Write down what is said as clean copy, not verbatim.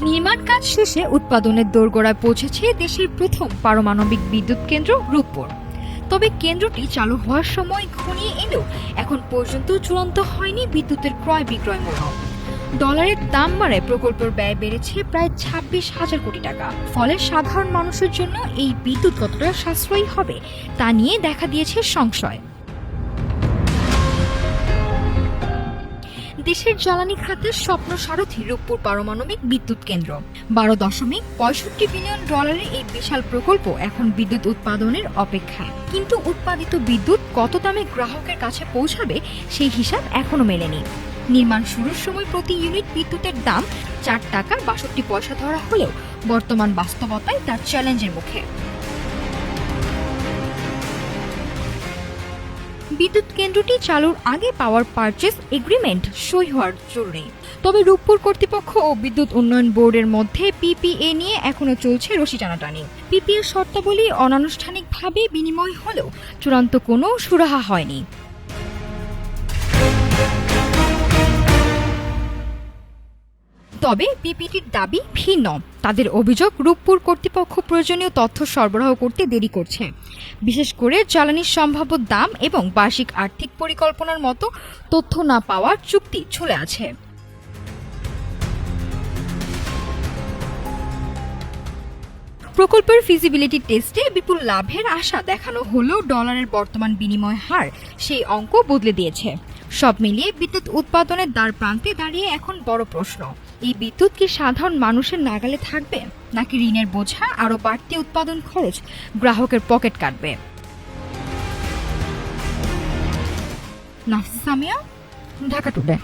নির্মাণ কাজ শেষে উৎপাদনের দোরগোড়ায় পৌঁছেছে দেশের প্রথম পারমাণবিক বিদ্যুৎ কেন্দ্র রূপপুর। তবে কেন্দ্রটি চালু হওয়ার সময় ঘনিয়ে এলেও এখন পর্যন্ত চূড়ান্ত হয়নি বিদ্যুতের ক্রয় বিক্রয় মূল্য। ডলারের দাম বাড়ায় প্রকল্পের ব্যয় বেড়েছে প্রায় 26,000 কোটি টাকা। ফলে সাধারণ মানুষের জন্য এই বিদ্যুৎ কতটা সাশ্রয়ী হবে তা নিয়ে দেখা দিয়েছে সংশয়। দেশের জ্বালানি খাতের স্বপ্ন সারথি রূপপুর পারমাণবিক বিদ্যুৎ কেন্দ্র। 12.65 বিলিয়ন ডলারের এই বিশাল প্রকল্প এখন বিদ্যুৎ উৎপাদনের অপেক্ষায়। কিন্তু উৎপাদিত বিদ্যুৎ কত দামে গ্রাহকের কাছে পৌঁছাবে সেই হিসাব এখনো মেলেনি। নির্মাণ শুরুর সময় প্রতি ইউনিট বিদ্যুতের দাম 4 টাকা 62 পয়সা ধরা হলেও বর্তমান বাস্তবতায় তার চ্যালেঞ্জের মুখে। বিদ্যুৎ কেন্দ্রটি চালুর আগে পাওয়ার পারচেজ এগ্রিমেন্ট সই হওয়ার জরুরি। তবে রূপপুর কর্তৃপক্ষ ও বিদ্যুৎ উন্নয়ন বোর্ডের মধ্যে পিপিএ নিয়ে এখনো চলছে রশি টানাটানি। পিপিএর শর্তাবলী অনানুষ্ঠানিকভাবে বিনিময় হলেও চূড়ান্ত কোনো সুরাহা হয়নি। তবে পিপিটির দাবি ভিন্ন। তাদের অভিযোগ, রূপপুর কর্তৃপক্ষ প্রয়োজনীয় তথ্য সরবরাহ করতে দেরি করছে, বিশেষ করে জ্বালানির সম্ভাব্য দাম এবং বার্ষিক আর্থিক পরিকল্পনার মতো তথ্য না পাওয়ার চুক্তি ঝুলে আছে। প্রকল্পের ফিজিবিলিটি টেস্টে বিপুল লাভের আশা দেখানো হলেও ডলারের বর্তমান বিনিময় হার সেই অঙ্ক বদলে দিয়েছে। সব মিলিয়ে বিদ্যুৎ উৎপাদনের দ্বার প্রান্তে দাঁড়িয়ে এখন বড় প্রশ্ন, এই বিদ্যুৎ কি সাধারণ মানুষের নাগালে থাকবে, নাকি ঋণের বোঝা আরো বাড়তি উৎপাদন খরচ গ্রাহকের পকেট কাটবে? নাফিসা সামিয়া, ঢাকা টুডে।